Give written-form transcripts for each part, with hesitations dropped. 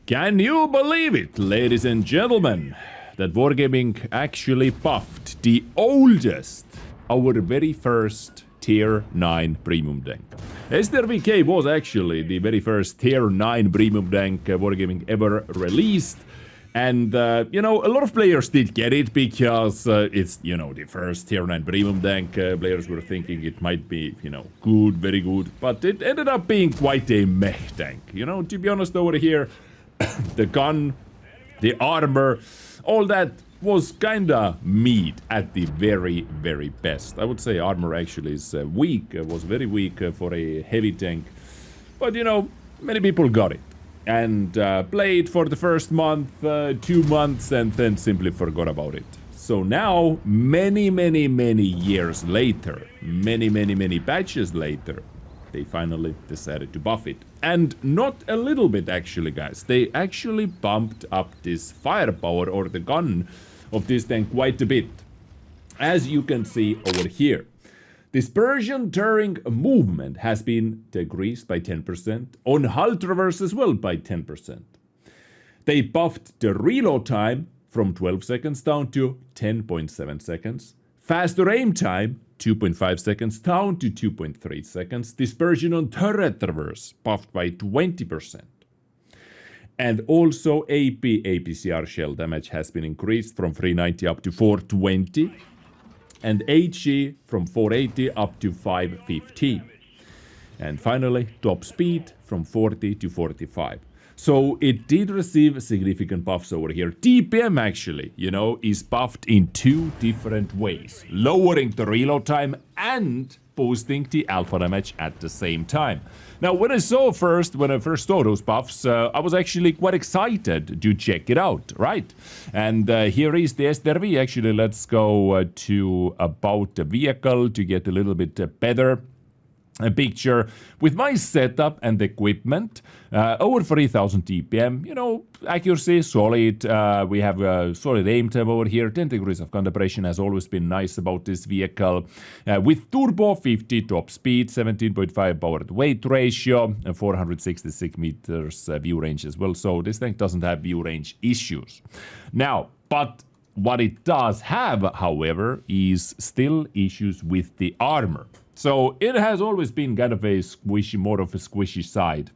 Can you believe it, ladies and gentlemen, that Wargaming actually buffed the oldest, our very first Tier 9 premium tank. Strv K was actually the very first Tier 9 premium tank Wargaming ever released. And, a lot of players did get it because it's, the first Tier 9 premium tank. Players were thinking it might be, good, very good. But it ended up being quite a meh tank. To be honest, over here, the gun, the armor, all that was kinda meat at the very, very best. I would say armor actually is weak, was very weak for a heavy tank. But, many people got it. And played for the first month, 2 months, and then simply forgot about it. So now, many, many, many years later, many patches later, they finally decided to buff it. And not a little bit actually, guys. They actually bumped up this firepower or the gun of this tank quite a bit. As you can see over here. Dispersion during movement has been decreased by 10%, on hull traverse as well by 10%. They buffed the reload time from 12 seconds down to 10.7 seconds. Faster aim time, 2.5 seconds down to 2.3 seconds. Dispersion on turret traverse buffed by 20%. And also AP APCR shell damage has been increased from 390 up to 420. And HE from 480 up to 550. And finally, top speed from 40 to 45. So it did receive significant buffs over here. TPM actually, is buffed in 2 different ways. Lowering the reload time and boosting the alpha damage at the same time. Now, when I first saw those buffs, I was actually quite excited to check it out, right? And here is the Strv. Actually, let's go to about the vehicle to get a little bit better a picture with my setup and equipment. Over 3000 TPM, accuracy solid. We have a solid aim time over here. 10 degrees of calibration has always been nice about this vehicle. With turbo, 50 top speed, 17.5 power to weight ratio, 466 meters view range as well. So this tank doesn't have view range issues. Now, but what it does have, however, is still issues with the armor. So it has always been kind of a squishy, more of a squishy side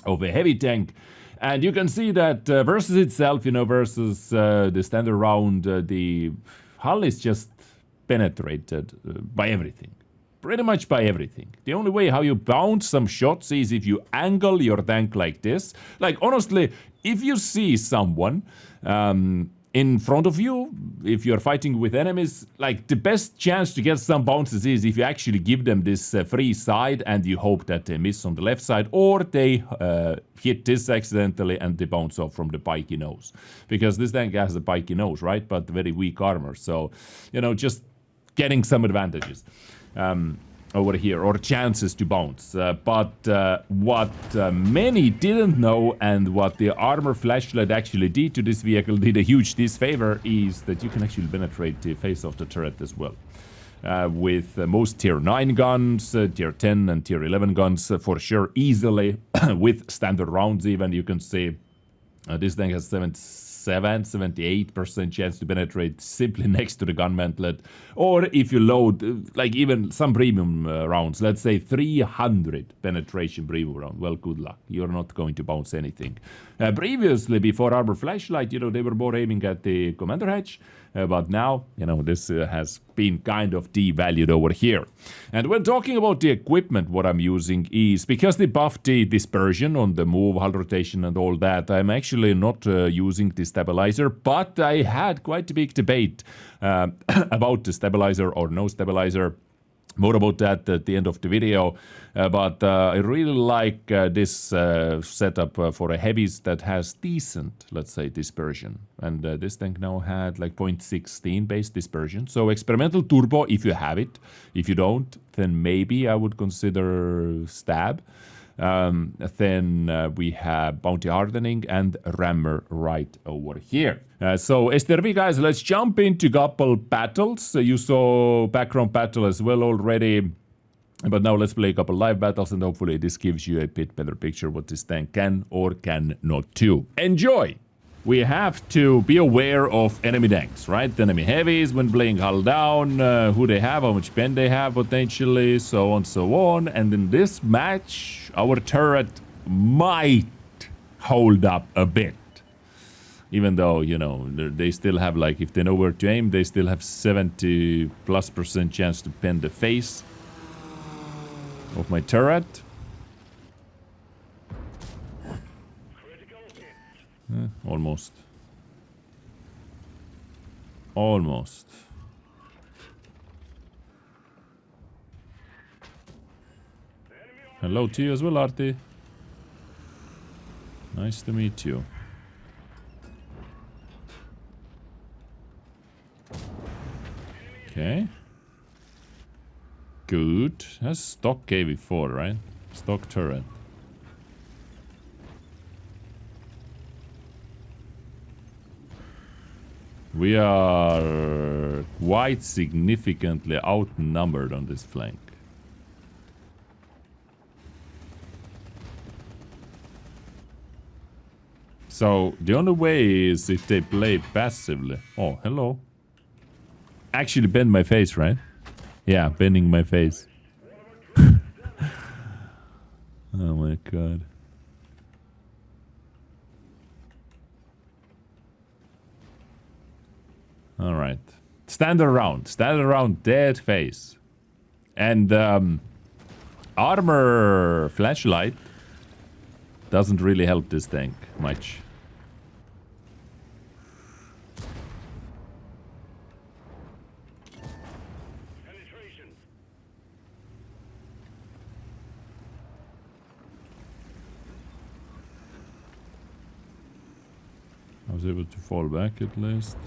of a heavy tank. And you can see that versus itself, versus the standard round, the hull is just penetrated by everything. Pretty much by everything. The only way how you bounce some shots is if you angle your tank like this. Like, honestly, if you see someone in front of you, if you're fighting with enemies, like the best chance to get some bounces is if you actually give them this free side and you hope that they miss on the left side or they hit this accidentally and they bounce off from the pikey nose. Because this tank has a pikey nose, right? But very weak armor. So, just getting some advantages over here, or chances to bounce. But what many didn't know, and what the armor flashlight actually did to this vehicle, did a huge disfavor, is that you can actually penetrate the face of the turret as well. With most tier 9 guns, tier 10 and tier 11 guns for sure easily, with standard rounds even, you can see this thing has 78% chance to penetrate simply next to the gun mantlet. Or if you load, like even some premium rounds, let's say 300 penetration premium round, well, good luck. You're not going to bounce anything. Previously, before Armor Flashlight, they were more aiming at the commander hatch. But now, this has been kind of devalued over here. And when talking about the equipment, what I'm using is, because they buffed the dispersion on the move, hull rotation and all that, I'm actually not using the stabilizer, but I had quite a big debate about the stabilizer or no stabilizer. More about that at the end of the video, but I really like this setup for a heavies that has decent, let's say, dispersion. And this tank now had like 0.16 base dispersion. So experimental turbo if you have it. If you don't, then maybe I would consider stab. Then we have bounty hardening and rammer right over here. So Strv, guys, let's jump into couple battles. You saw background battle as well already. But now let's play a couple live battles and hopefully this gives you a bit better picture what this tank can or cannot do. Enjoy! We have to be aware of enemy tanks, right? Enemy heavies when playing hull down, who they have, how much pen they have potentially, so on, so on. And in this match, our turret might hold up a bit. Even though, you know, they still have, like, if they know where to aim, they still have 70+% chance to pen the face of my turret. Almost. Almost. Hello to you as well, Artie. Nice to meet you. Okay. Good. That's stock KV4, right? Stock turret. We are quite significantly outnumbered on this flank. So, the only way is if they play passively. Oh, hello. Actually bend my face, right? Yeah, bending my face. Oh my god. Alright. Stand around dead face. And armor flashlight doesn't really help this tank much. I was able to fall back at least.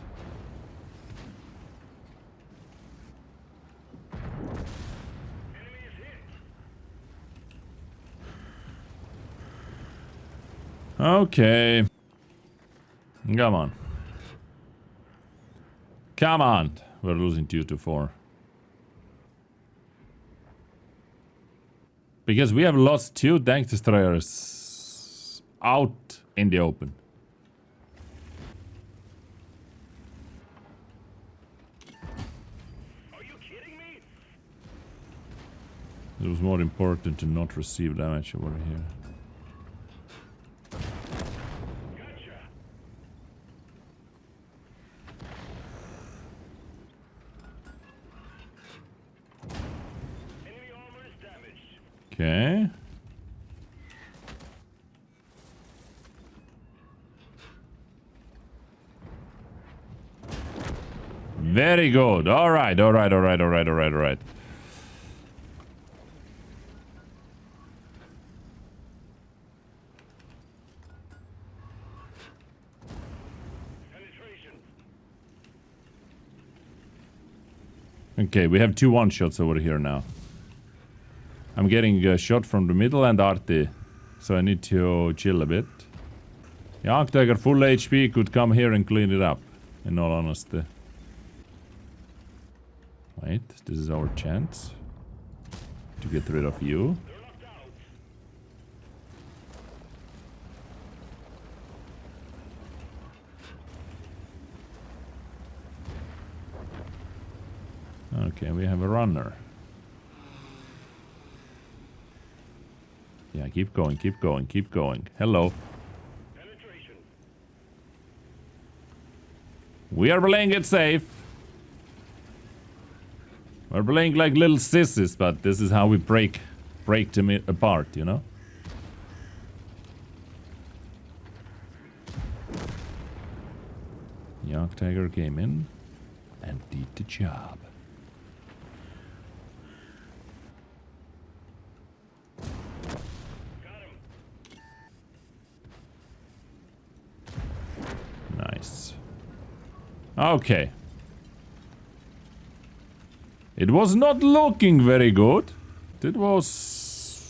Okay. Come on. Come on. We're losing 2-4. Because we have lost 2 tank destroyers out in the open. Are you kidding me? It was more important to not receive damage over here. Okay. Very good. All right. Okay, we have 2 one-shots over here now. I'm getting a shot from the middle and Artie, so I need to chill a bit. Young Tiger full HP could come here and clean it up, in all honesty. Wait, this is our chance to get rid of you. Okay, we have a runner. Yeah, keep going. Hello. We are playing it safe. We're playing like little sissies, but this is how we break them apart, you know? Young Tiger came in and did the job. Nice. Okay. It was not looking very good. It was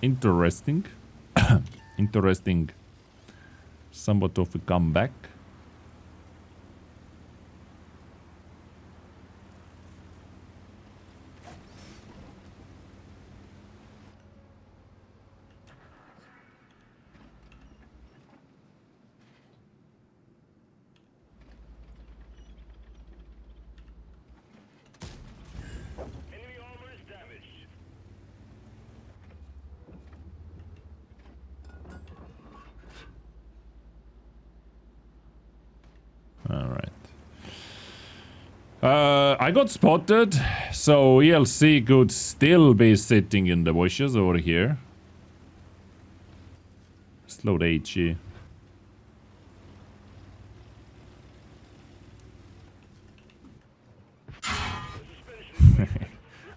interesting. Interesting. Somewhat of a comeback. I got spotted, so ELC could still be sitting in the bushes over here. Slowed HE.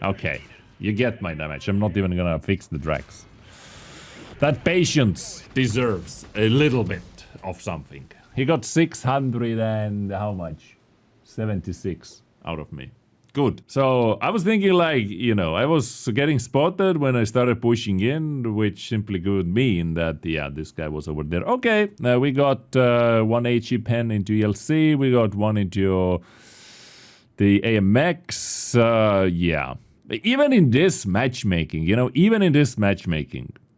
Okay, you get my damage. I'm not even gonna fix the Drax. That patience deserves a little bit of something. He got 600 and how much? 76 out of me. Good. So I was thinking like, you know, I was getting spotted when I started pushing in, which simply could mean that, yeah, this guy was over there. Okay, we got one HE pen into ELC. We got one into the AMX. Yeah. Even in this matchmaking, you know,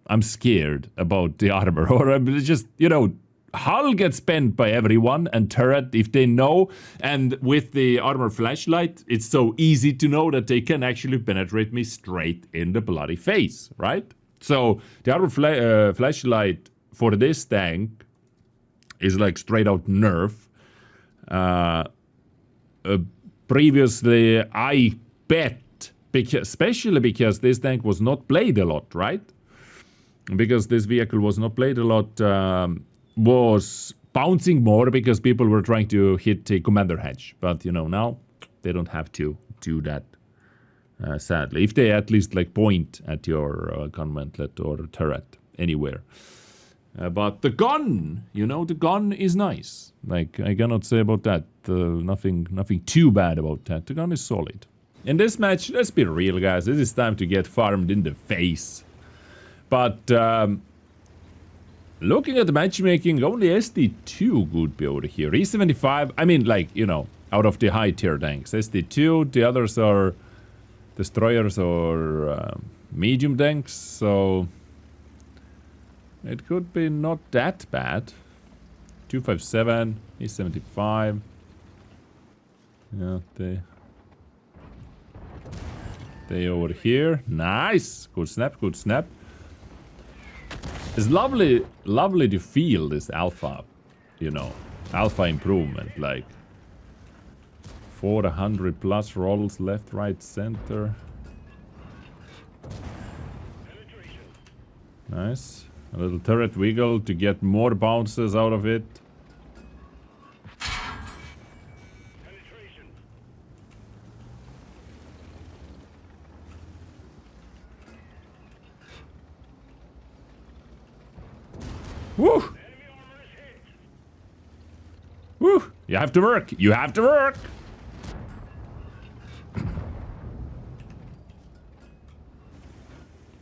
I'm scared about the armor. Or I'm just, you know, hull gets spent by everyone, and turret if they know, and with the armor flashlight it's so easy to know that they can actually penetrate me straight in the bloody face, right? So the armor flashlight for this tank is like straight out nerf. Previously I bet, especially because this tank was not played a lot, right? Because this vehicle was not played a lot, was bouncing more because people were trying to hit the commander hedge. But, you know, now they don't have to do that, sadly. If they at least, like, point at your gun mantlet or turret anywhere. But the gun, you know, the gun is nice. Like, I cannot say about that. Nothing too bad about that. The gun is solid. In this match, let's be real, guys. This is time to get farmed in the face. But, looking at the matchmaking, only SD2 could be over here. E75, I mean, like, you know, out of the high tier tanks. SD2, the others are destroyers or medium tanks, so it could be not that bad. 257, E75. Yeah, they over here. Nice! Good snap, good snap. It's lovely to feel this alpha, you know, alpha improvement, like 400 plus rolls left, right, center. Nice. A little turret wiggle to get more bounces out of it. Woo! Woo! You have to work! You have to work!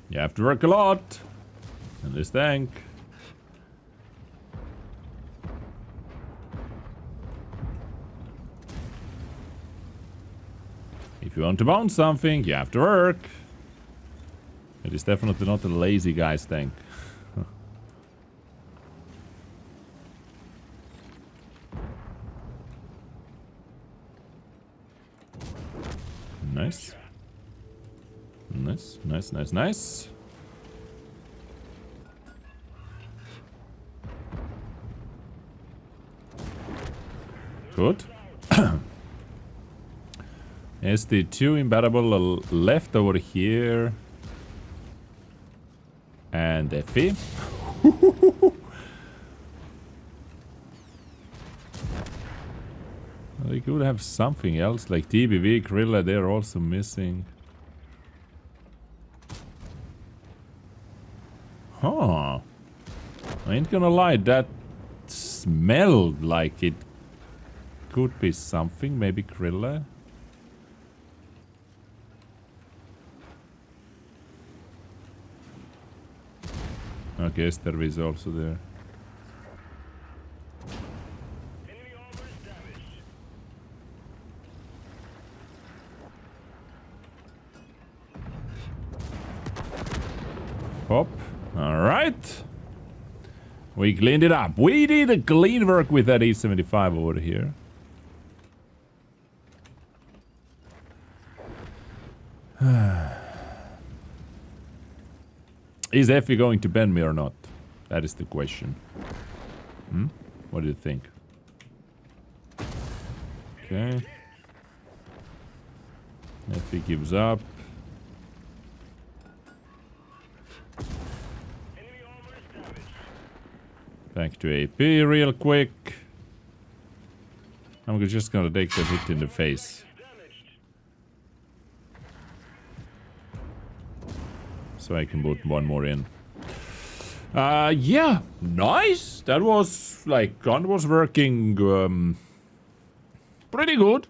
You have to work a lot. In this tank. If you want to bounce something, you have to work. It is definitely not a lazy guy's tank. Nice. Nice, nice, nice, nice. Good. SD2 imbatable left over here. And FE. They could have something else, like TBV, Krilla, they're also missing. Huh. I ain't gonna lie, that smelled like it could be something, maybe Krilla. Okay, Strv is also there. Hop. Alright. We cleaned it up. We did a clean work with that E75 over here. Is Effie going to bend me or not? That is the question. What do you think? Okay. If he gives up. Back to AP real quick. I'm just gonna take the hit in the face. So I can put one more in. Yeah, nice. That was like, gun was working pretty good.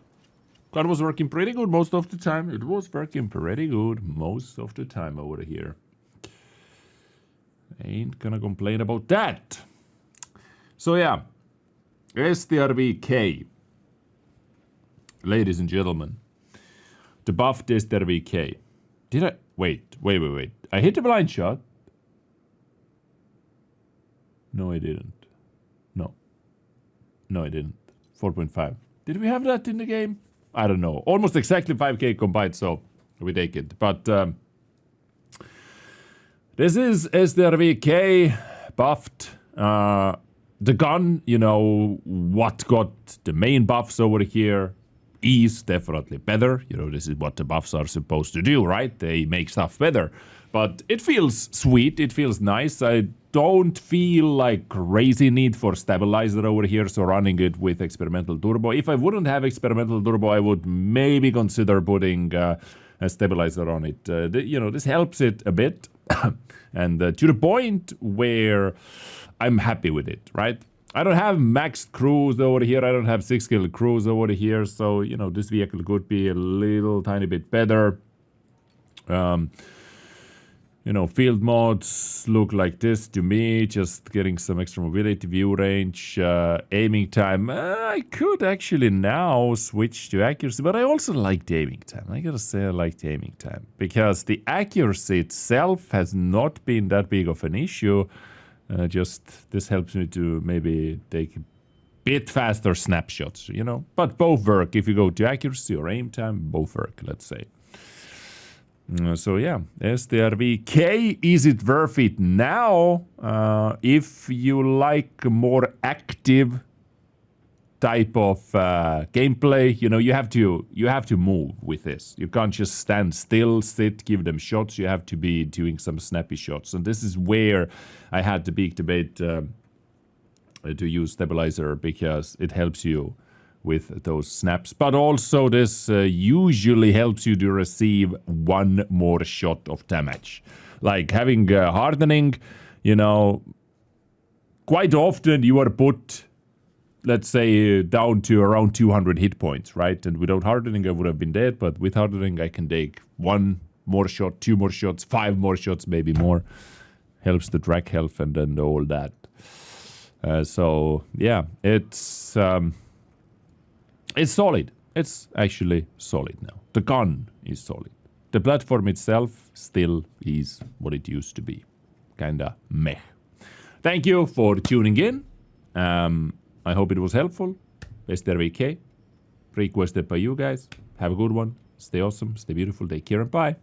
Gun was working pretty good most of the time. It was working pretty good most of the time over here. Ain't gonna complain about that. So yeah, Strv K. Ladies and gentlemen, the buffed Strv K. Did I? Wait. I hit a blind shot. No, I didn't. No, I didn't. 4.5. Did we have that in the game? I don't know. Almost exactly 5k combined, so we take it. But this is Strv K buffed. The gun, you know, what got the main buffs over here is definitely better. You know, this is what the buffs are supposed to do, right? They make stuff better. But it feels sweet. It feels nice. I don't feel like crazy need for stabilizer over here, so running it with experimental turbo. If I wouldn't have experimental turbo, I would maybe consider putting a stabilizer on it. You know, this helps it a bit. And to the point where I'm happy with it, right? I don't have maxed cruise over here. I don't have 6-kill cruise over here. So, you know, this vehicle could be a little tiny bit better. You know, field mods look like this to me. Just getting some extra mobility, view range, aiming time. I could actually now switch to accuracy, but I also like the aiming time. I gotta say I like the aiming time. Because the accuracy itself has not been that big of an issue. Just this helps me to maybe take a bit faster snapshots, you know. But both work. If you go to accuracy or aim time, both work, let's say. So yeah, Strv K, is it worth it now? If you like more active type of gameplay, you know, you have to move with this. You can't just stand still, sit, give them shots. You have to be doing some snappy shots. And this is where I had the big debate to use stabilizer, because it helps you with those snaps. But also this usually helps you to receive one more shot of damage. Like having hardening, you know, quite often you are put, let's say, down to around 200 hit points, right? And without hardening, I would have been dead. But with hardening, I can take one more shot, 2 more shots, 5 more shots, maybe more. Helps the drag health and then all that. So, yeah, it's solid. It's actually solid now. The gun is solid. The platform itself still is what it used to be. Kinda meh. Thank you for tuning in. I hope it was helpful. Strv K, requested by you guys. Have a good one. Stay awesome. Stay beautiful. Take care and bye.